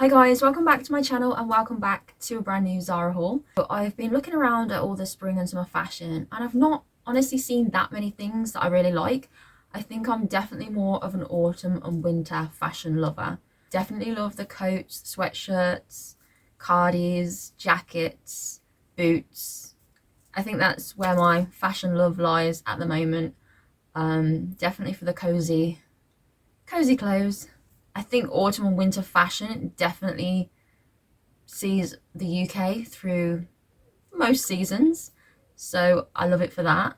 Hi guys, welcome back to my channel and welcome back to a brand new Zara haul. So I've been looking around at all the spring and summer fashion and I've not honestly seen that many things that I really like. I think I'm definitely more of an autumn and winter fashion lover. Definitely love the coats, sweatshirts, cardies, jackets, boots. I think that's where my fashion love lies at the moment. Definitely for the cozy clothes. I think autumn and winter fashion definitely sees the UK through most seasons, so I love it for that.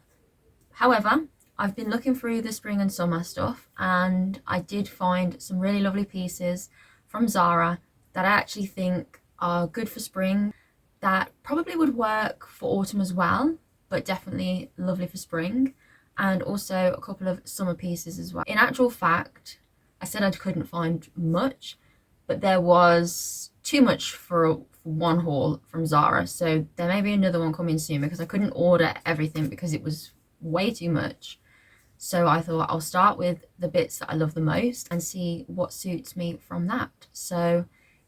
However, I've been looking through the spring and summer stuff and I did find some really lovely pieces from Zara that I actually think are good for spring, that probably would work for autumn as well, but definitely lovely for spring, and also a couple of summer pieces as well. In actual fact, I said I couldn't find much, but there was too much for one haul from Zara, so there may be another one coming soon because I couldn't order everything because it was way too much. So I thought I'll start with the bits that I love the most and see what suits me from that. So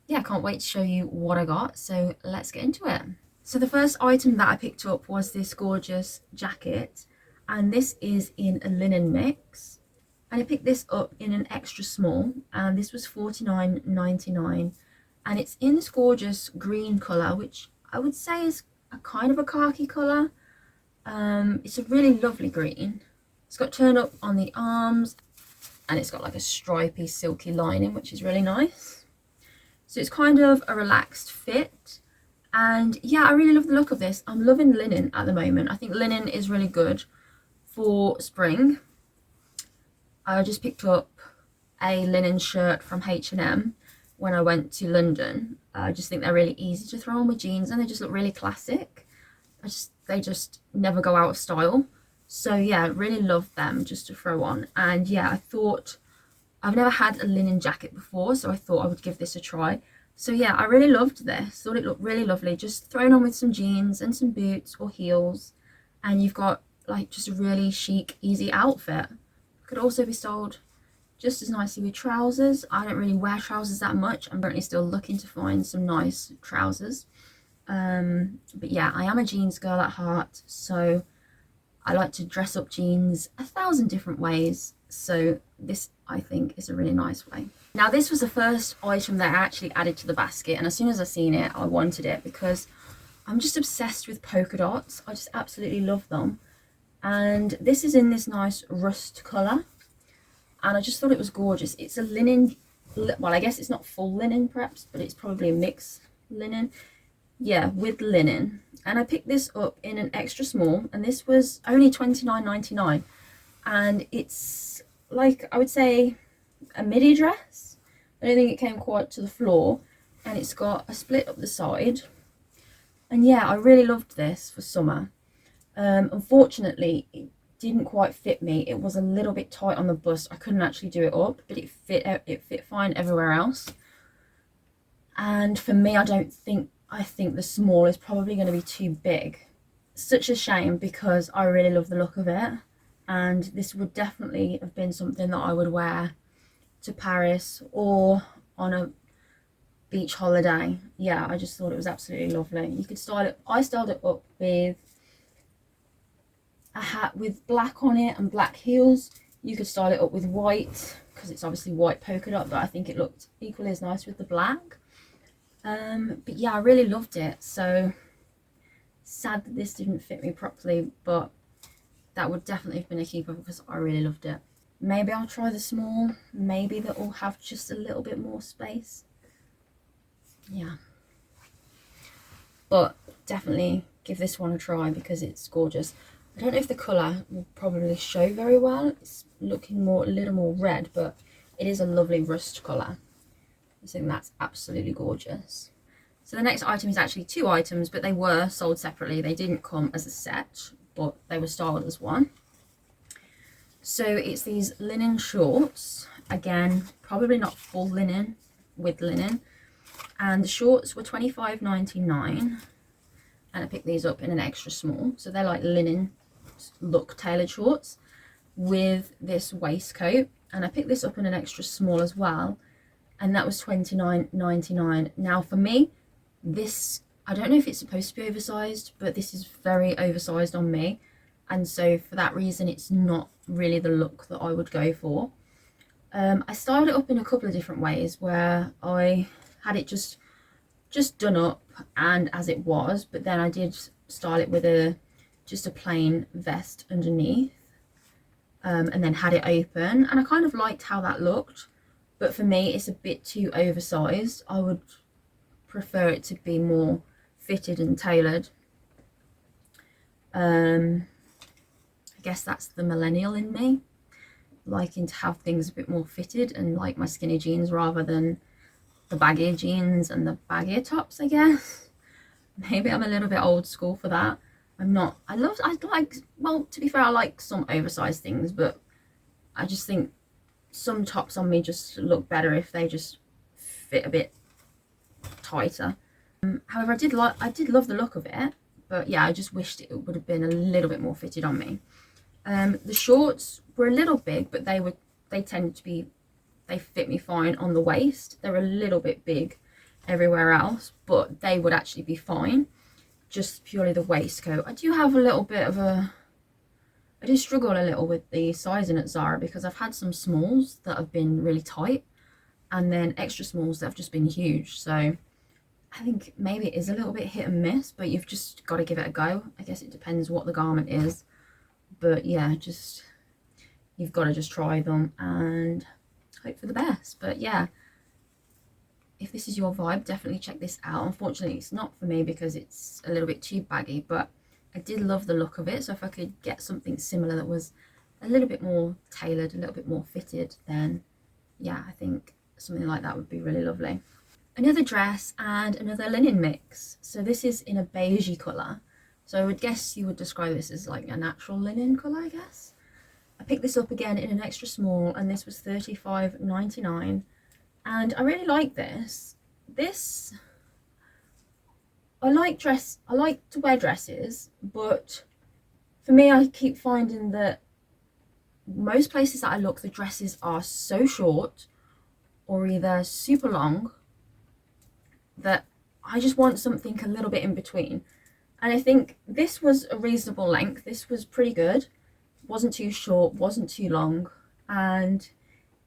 yeah, I can't wait to show you what I got, so let's get into it. So the first item that I picked up was this gorgeous jacket, and this is in a linen mix. And I picked this up in an extra small, and this was $49.99, and it's in this gorgeous green colour, which I would say is a kind of a khaki colour. It's a really lovely green. It's got turn up on the arms and it's got like a stripy silky lining, which is really nice. So it's kind of a relaxed fit, and yeah, I really love the look of this. I'm loving linen at the moment. I think linen is really good for spring. I just picked up a linen shirt from H&M when I went to London. I just think they're really easy to throw on with jeans and they just look really classic. They just never go out of style. So yeah, really love them just to throw on. And yeah, I thought, I've never had a linen jacket before, so I thought I would give this a try. So yeah, I really loved this. Thought it looked really lovely, just thrown on with some jeans and some boots or heels, and you've got like just a really chic, easy outfit. Could also be styled just as nicely with trousers. I don't really wear trousers that much. I'm currently still looking to find some nice trousers. But yeah, I am a jeans girl at heart, so I like to dress up jeans 1,000 different ways. So this, I think, is a really nice way. Now this was the first item that I actually added to the basket, and as soon as I seen it, I wanted it because I'm just obsessed with polka dots. I just absolutely love them. And this is in this nice rust colour, and I just thought it was gorgeous. It's a linen, well, I guess it's not full linen perhaps, but it's probably a mixed linen, yeah, with linen. And I picked this up in an extra small, and this was only $29.99, and it's like, I would say, a midi dress. I don't think it came quite to the floor, and it's got a split up the side. And yeah, I really loved this for summer. Unfortunately, it didn't quite fit me. It was a little bit tight on the bust. I couldn't actually do it up, but it fit fine everywhere else. And for me, I think the small is probably going to be too big. Such a shame because I really love the look of it, and this would definitely have been something that I would wear to Paris or on a beach holiday. Yeah, I just thought it was absolutely lovely. You could style it. I styled it up with a hat with black on it and black heels. You could style it up with white because it's obviously white polka dot, but I think it looked equally as nice with the black. But yeah, I really loved it. So sad that this didn't fit me properly, but that would definitely have been a keeper because I really loved it. Maybe I'll try the small. Maybe that will have just a little bit more space. Yeah, but definitely give this one a try because it's gorgeous. I don't know if the colour will probably show very well. It's looking a little more red, but it is a lovely rust colour. I think that's absolutely gorgeous. So the next item is actually two items, but they were sold separately. They didn't come as a set, but they were styled as one. So it's these linen shorts. Again, probably not full linen, with linen. And the shorts were $25.99. And I picked these up in an extra small. So they're like linen look tailored shorts with this waistcoat, and I picked this up in an extra small as well. and that was $29.99. Now for me, this, I don't know if it's supposed to be oversized, but this is very oversized on me, and so for that reason it's not really the look that I would go for. I styled it up in a couple of different ways, where I had it just done up and as it was, but then I did style it with just a plain vest underneath, and then had it open, and I kind of liked how that looked, but for me it's a bit too oversized. I would prefer it to be more fitted and tailored. I guess that's the millennial in me, liking to have things a bit more fitted, and like my skinny jeans rather than the baggy jeans and the baggier tops, I guess. Maybe I'm a little bit old school for that. I'm not. I like, well, to be fair, I like some oversized things, but I just think some tops on me just look better if they just fit a bit tighter. However, I did love the look of it, but yeah, I just wished it would have been a little bit more fitted on me. The shorts were a little big, but they tended to be, they fit me fine on the waist. They're a little bit big everywhere else, but they would actually be fine. Just purely the waistcoat. I do have a little bit of I do struggle a little with the sizing at Zara, because I've had some smalls that have been really tight, and then extra smalls that have just been huge. So I think maybe it is a little bit hit and miss, but you've just got to give it a go. I guess it depends what the garment is, but yeah, just you've got to just try them and hope for the best. But yeah, if this is your vibe, definitely check this out. Unfortunately, it's not for me because it's a little bit too baggy, but I did love the look of it. So if I could get something similar that was a little bit more tailored, a little bit more fitted, then yeah, I think something like that would be really lovely. Another dress and another linen mix. So this is in a beigey colour. So I would guess you would describe this as like a natural linen colour, I guess. I picked this up again in an extra small, and this was $35.99. And I really like this. I like to wear dresses, but for me, I keep finding that most places that I look, the dresses are so short or either super long that I just want something a little bit in between. And I think this was a reasonable length. This was pretty good. Wasn't too short, wasn't too long. And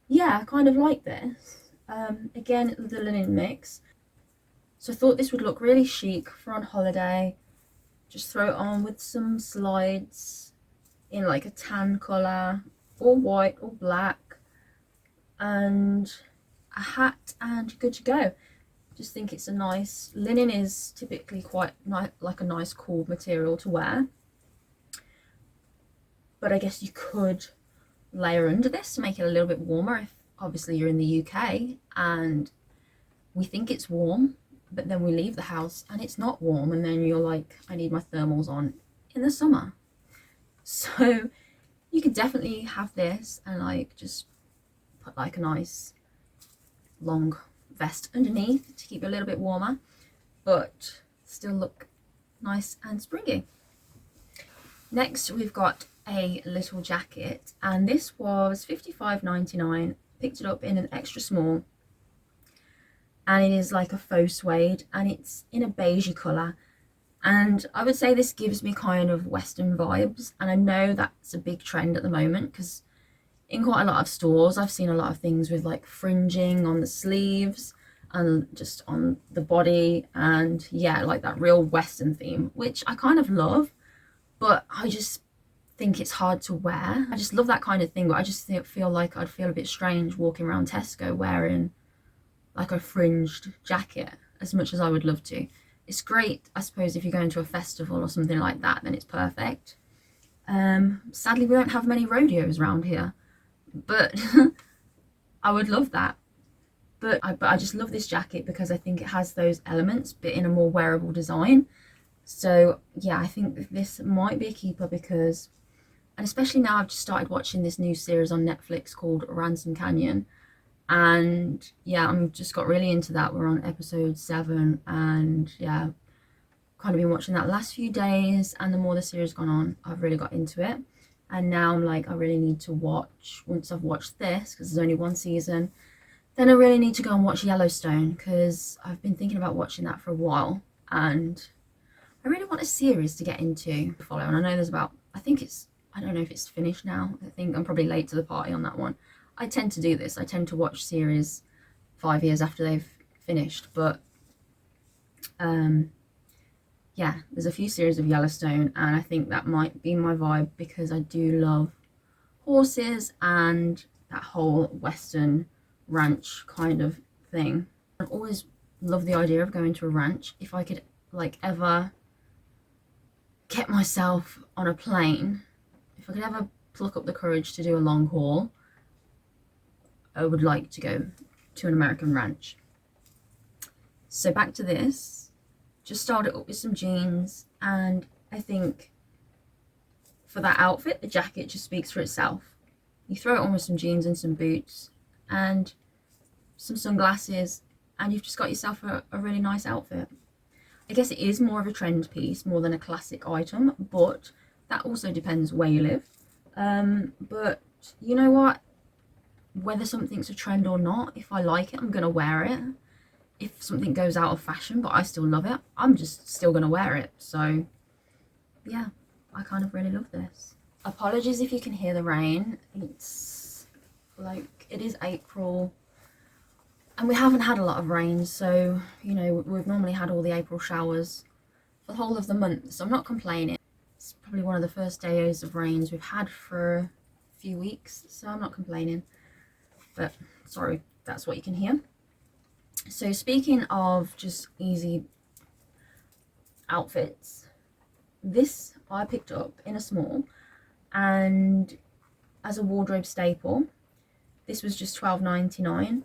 yeah, I kind of like this. Again, the linen mix. So I thought this would look really chic for on holiday. Just throw it on with some slides in like a tan colour, or white or black, and a hat, and good to go. Just think it's a nice, linen is typically quite like a nice cool material to wear, but I guess you could layer under this to make it a little bit warmer if obviously you're in the UK and we think it's warm, but then we leave the house and it's not warm, and then you're like, I need my thermals on in the summer. So you could definitely have this and like just put like a nice long vest underneath to keep it a little bit warmer, but still look nice and springy. Next we've got a little jacket, and this was $55.99. Picked it up in an extra small, and it is like a faux suede, and it's in a beigey colour, and I would say this gives me kind of Western vibes. And I know that's a big trend at the moment, because in quite a lot of stores I've seen a lot of things with like fringing on the sleeves and just on the body, and yeah, like that real Western theme, which I kind of love, but I just think it's hard to wear. I just love that kind of thing, but I just feel like I'd feel a bit strange walking around Tesco wearing like a fringed jacket, as much as I would love to. It's great, I suppose, if you're going to a festival or something like that, then it's perfect. Sadly, we don't have many rodeos around here, but I would love that. But I just love this jacket because I think it has those elements, but in a more wearable design. So yeah, I think this might be a keeper, because, and especially now I've just started watching this new series on Netflix called Ransom Canyon, and yeah, I'm just got really into that. We're on episode 7, and yeah, kind of been watching that last few days, and the more the series gone on, I've really got into it. And now I'm like, I really need to watch, once I've watched this, because there's only one season, Then I really need to go and watch Yellowstone, because I've been thinking about watching that for a while, and I really want a series to get into, follow. And I know there's about, I don't know if it's finished now. I think I'm probably late to the party on that one. I tend to do this. I tend to watch series 5 years after they've finished, but yeah, there's a few series of Yellowstone, and I think that might be my vibe, because I do love horses and that whole Western ranch kind of thing. I've always loved the idea of going to a ranch. If I could like ever get myself on a plane, if I could ever pluck up the courage to do a long haul, I would like to go to an American ranch. So back to this, just started up with some jeans, and I think for that outfit, the jacket just speaks for itself. You throw it on with some jeans and some boots and some sunglasses, and you've just got yourself a really nice outfit. I guess it is more of a trend piece more than a classic item, but that also depends where you live. But you know what? Whether something's a trend or not, if I like it, I'm gonna wear it. If something goes out of fashion but I still love it, I'm just still gonna wear it. So yeah, I kind of really love this. Apologies if you can hear the rain. It's like, it is April and we haven't had a lot of rain, so you know, we've normally had all the April showers for the whole of the month, so I'm not complaining. It's probably one of the first days of rains we've had for a few weeks, so I'm not complaining. But sorry, that's what you can hear. So speaking of just easy outfits, this I picked up in a small, and as a wardrobe staple, this was just $12.99.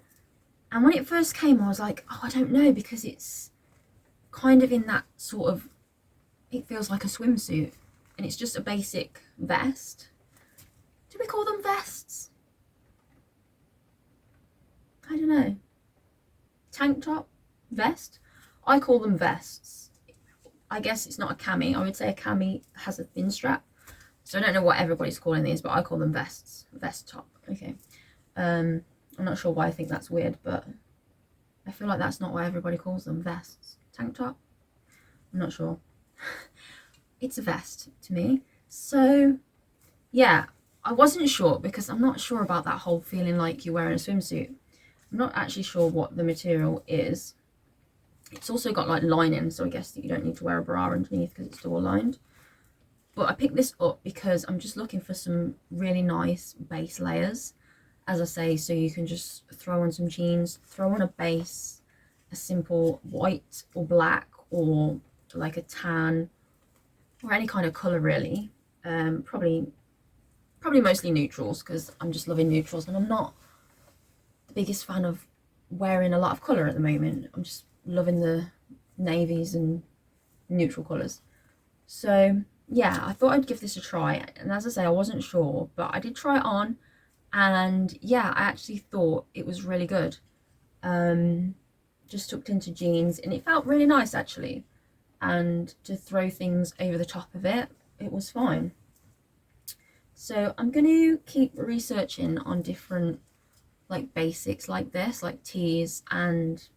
And when it first came, I was like, oh, I don't know, because it's kind of in that sort of, it feels like a swimsuit, and it's just a basic vest. Do we call them vests? I don't know. Tank top? Vest? I call them vests. I guess it's not a cami. I would say a cami has a thin strap. So I don't know what everybody's calling these, but I call them vests. Vest top. Okay. I'm not sure why I think that's weird, but I feel like that's not why everybody calls them vests. Tank top? I'm not sure. It's a vest to me. So yeah, I wasn't sure, because I'm not sure about that whole feeling like you're wearing a swimsuit. I'm not actually sure what the material is. It's also got like lining, so I guess that you don't need to wear a bra underneath because it's double lined. But I picked this up because I'm just looking for some really nice base layers, as I say, so you can just throw on some jeans, throw on a base, a simple white or black or like a tan or any kind of colour really. Probably mostly neutrals, because I'm just loving neutrals, and I'm not the biggest fan of wearing a lot of colour at the moment. I'm just loving the navies and neutral colours. So yeah, I thought I'd give this a try, and as I say, I wasn't sure, but I did try it on, and yeah, I actually thought it was really good. Just tucked into jeans, and it felt really nice actually, and to throw things over the top of it, it was fine. So I'm going to keep researching on different like basics like this, like tees and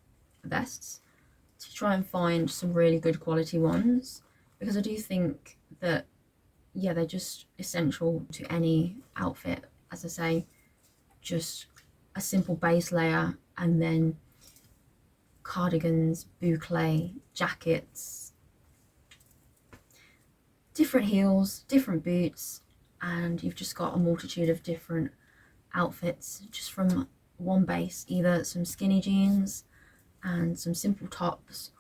vests, to try and find some really good quality ones, because I do think that, yeah, they're just essential to any outfit. As I say, just a simple base layer, and then cardigans, boucle, jackets, different heels, different boots, and you've just got a multitude of different outfits just from one base, either some skinny jeans and some simple tops,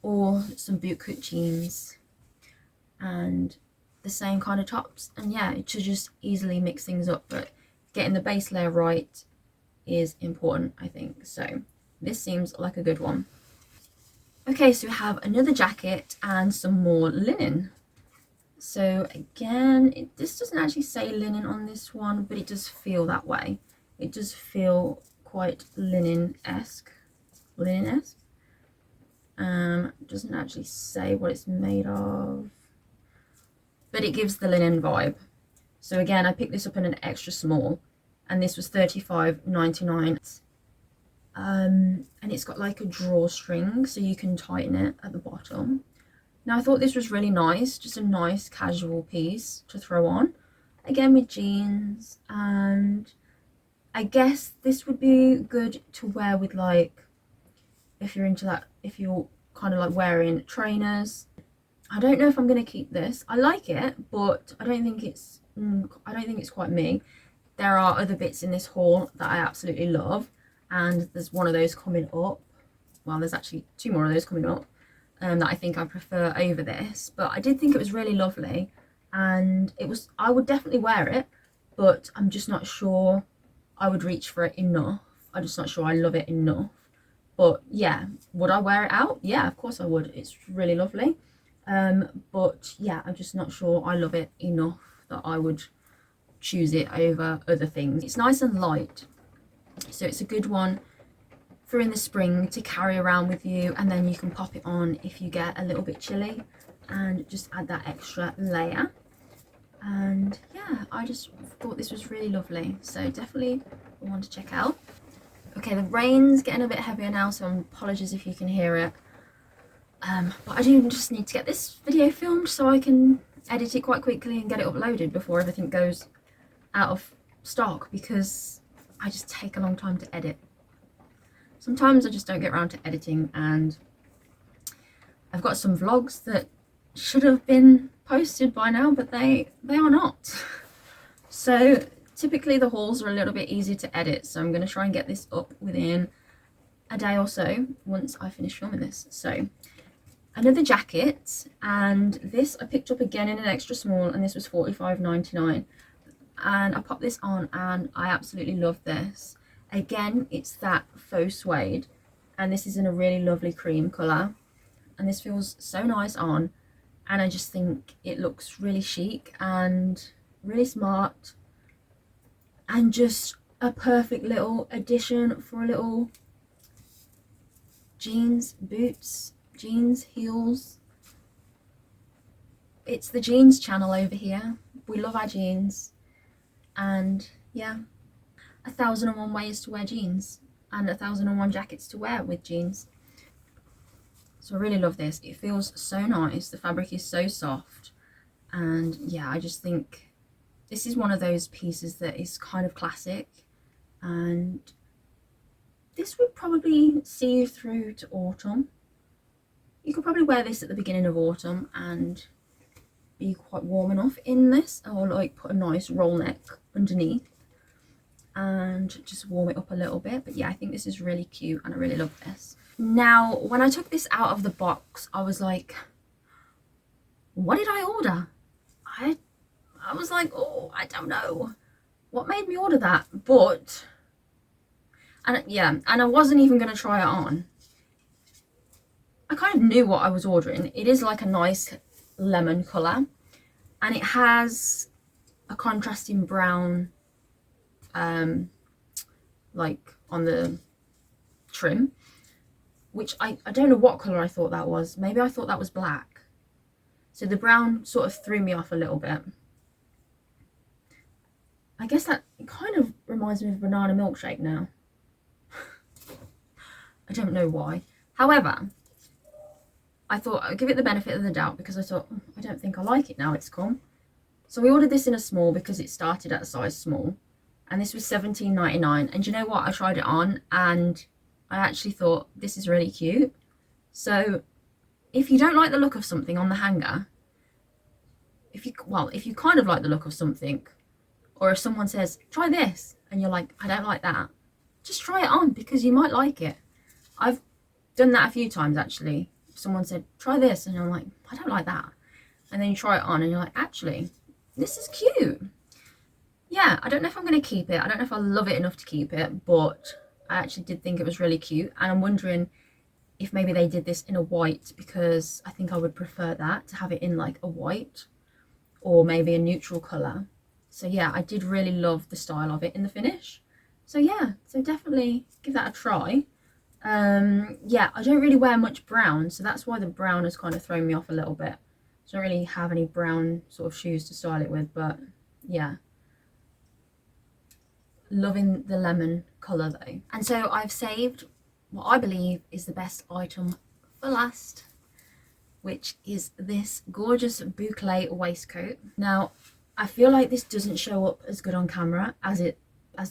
or some bootcut jeans and the same kind of tops. And yeah, to just easily mix things up, but getting the base layer right is important, I think. So this seems like a good one. Okay, so we have another jacket and some more linen. So again, this doesn't actually say linen on this one, but it does feel that way. It does feel quite linen-esque. Linen-esque. Doesn't actually say what it's made of, but it gives the linen vibe. So again, I picked this up in an extra small, and this was $35.99. and it's got like a drawstring so you can tighten it at the bottom. Now I thought this was really nice, just a nice casual piece to throw on, again with jeans, and I guess this would be good to wear with, like, if you're into that, if you're kind of like wearing trainers. I don't know if I'm going to keep this. I like it, but I don't think it's quite me. There are other bits in this haul that I absolutely love, and there's one of those coming up. Well, there's actually 2 more of those coming up that I think I prefer over this, but I did think it was really lovely, and I would definitely wear it, but I'm just not sure I would reach for it enough. I'm just not sure I love it enough. But yeah, would I wear it out? Yeah, of course I would. It's really lovely. But yeah, I'm just not sure I love it enough that I would choose it over other things. It's nice and light, so it's a good one for in the spring to carry around with you, and then you can pop it on if you get a little bit chilly and just add that extra layer. And yeah, I just thought this was really lovely, so definitely one to check out. Okay, the rain's getting a bit heavier now, so apologies if you can hear it. But I do just need to get this video filmed so I can edit it quite quickly and get it uploaded before everything goes out of stock, because I just take a long time to edit. Sometimes I just don't get around to editing, and I've got some vlogs that should have been posted by now, but they are not. So typically the hauls are a little bit easier to edit, so I'm going to try and get this up within a day or so once I finish filming this. So another jacket, and this I picked up again in an extra small, and this was $45.99, and I popped this on and I absolutely love this. Again, it's that faux suede, and this is in a really lovely cream colour, and this feels so nice on, and I just think it looks really chic and really smart, and just a perfect little addition for a little jeans, boots, jeans, heels. It's the jeans channel over here. We love our jeans, and yeah, 1,001 ways to wear jeans and 1,001 jackets to wear with jeans. So I really love this. It feels so nice. The fabric is so soft, and yeah, I just think this is one of those pieces that is kind of classic, and this would probably see you through to autumn. You could probably wear this at the beginning of autumn and be quite warm enough in this, or like put a nice roll neck underneath and just warm it up a little bit. But yeah, I think this is really cute and I really love this. Now, when I took this out of the box, I was like, what did I order? I was like, oh, I don't know what made me order that, but and I wasn't even going to try it on. I kind of knew what I was ordering. It is like a nice lemon colour, and it has a contrasting brown like on the trim, which I don't know what colour I thought that was. Maybe I thought that was black, so the brown sort of threw me off a little bit. I guess that kind of reminds me of a banana milkshake now. I don't know why. However, I thought I'd give it the benefit of the doubt, because I thought, I don't think I like it now it's come. So we ordered this in a small because it started at a size small, and this was $17.99. And you know what? I tried it on and I actually thought this is really cute. So if you don't like the look of something on the hanger, if you kind of like the look of something, or if someone says, try this, and you're like, I don't like that, just try it on, because you might like it. I've done that a few times actually. Someone said, try this, and I'm like, I don't like that. And then you try it on and you're like, actually, this is cute. Yeah, I don't know if I'm going to keep it. I don't know if I love it enough to keep it, but I actually did think it was really cute. And I'm wondering if maybe they did this in a white, because I think I would prefer that, to have it in like a white or maybe a neutral colour. So yeah, I did really love the style of it in the finish. So yeah, so definitely give that a try. Yeah, I don't really wear much brown, so that's why the brown has kind of thrown me off a little bit. So I don't really have any brown sort of shoes to style it with, but yeah, loving the lemon colour. colour though. And so I've saved what I believe is the best item for last, which is this gorgeous boucle waistcoat. Now, I feel like this doesn't show up as good on camera as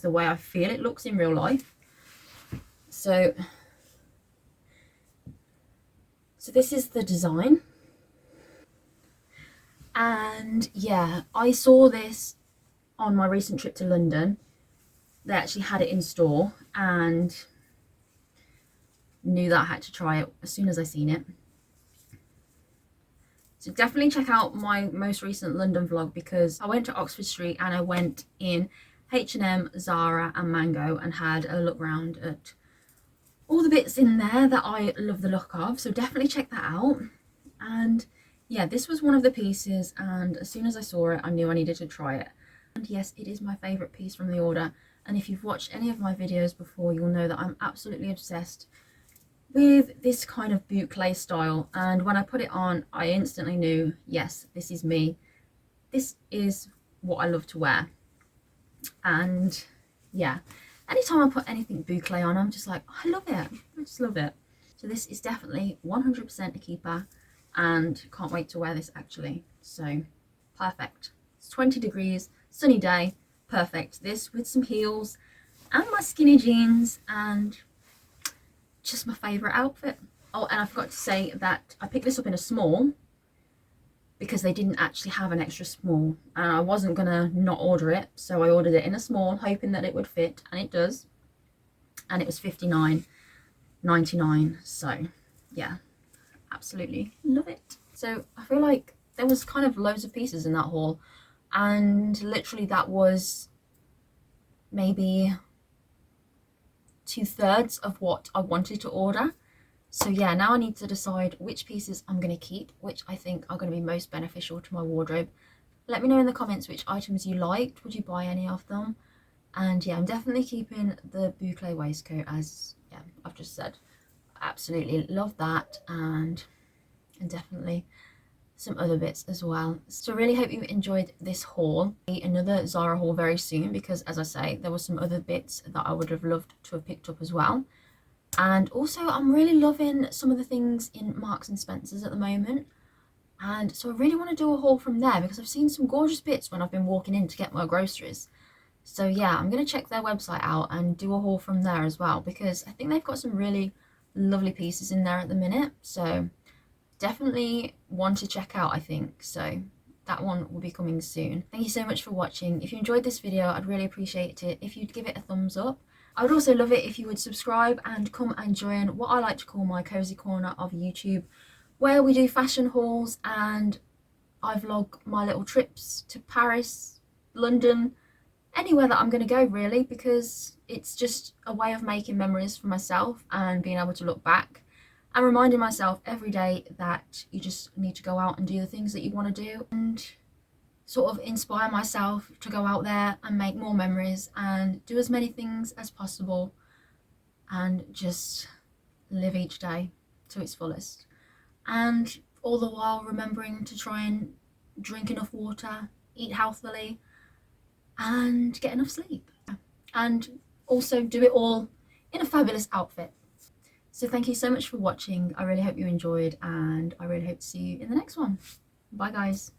the way I feel it looks in real life. So this is the design. And yeah, I saw this on my recent trip to London. They actually had it in store and knew that I had to try it as soon as I seen it. So definitely check out my most recent London vlog, because I went to Oxford Street and I went in H&M, Zara and Mango and had a look round at all the bits in there that I love the look of. So definitely check that out. And yeah, this was one of the pieces, and as soon as I saw it, I knew I needed to try it. And yes, it is my favourite piece from the order. And if you've watched any of my videos before, you'll know that I'm absolutely obsessed with this kind of boucle style. And when I put it on, I instantly knew, yes, this is me. This is what I love to wear. And yeah, anytime I put anything boucle on, I'm just like, I love it. I just love it. So this is definitely 100% a keeper, and can't wait to wear this actually. So perfect. It's 20 degrees, sunny day, perfect. This with some heels and my skinny jeans, and just my favourite outfit. Oh, and I forgot to say that I picked this up in a small because they didn't actually have an extra small, and I wasn't gonna not order it, so I ordered it in a small hoping that it would fit, and it does. And it was $59.99. So yeah, absolutely love it. So I feel like there was kind of loads of pieces in that haul, and literally that was maybe 2/3 of what I wanted to order. So yeah, now I need to decide which pieces I'm going to keep, which I think are going to be most beneficial to my wardrobe. Let me know in the comments which items you liked. Would you buy any of them? And yeah, I'm definitely keeping the boucle waistcoat, as yeah, I've just said. I absolutely love that, and definitely some other bits as well. So really hope you enjoyed this haul. Another Zara haul very soon, because as I say, there were some other bits that I would have loved to have picked up as well. And also I'm really loving some of the things in Marks and Spencer's at the moment, and so I really want to do a haul from there, because I've seen some gorgeous bits when I've been walking in to get my groceries. So yeah, I'm going to check their website out and do a haul from there as well, because I think they've got some really lovely pieces in there at the minute. So definitely one to check out, I think. So that one will be coming soon. Thank you so much for watching. If you enjoyed this video, I'd really appreciate it if you'd give it a thumbs up. I would also love it if you would subscribe and come and join what I like to call my cozy corner of YouTube, where we do fashion hauls and I vlog my little trips to Paris, London, anywhere that I'm going to go really, because it's just a way of making memories for myself and being able to look back and reminding myself every day that you just need to go out and do the things that you want to do, and sort of inspire myself to go out there and make more memories and do as many things as possible, and just live each day to its fullest, and all the while remembering to try and drink enough water, eat healthily and get enough sleep, and also do it all in a fabulous outfit. So thank you so much for watching. I really hope you enjoyed, and I really hope to see you in the next one. Bye guys.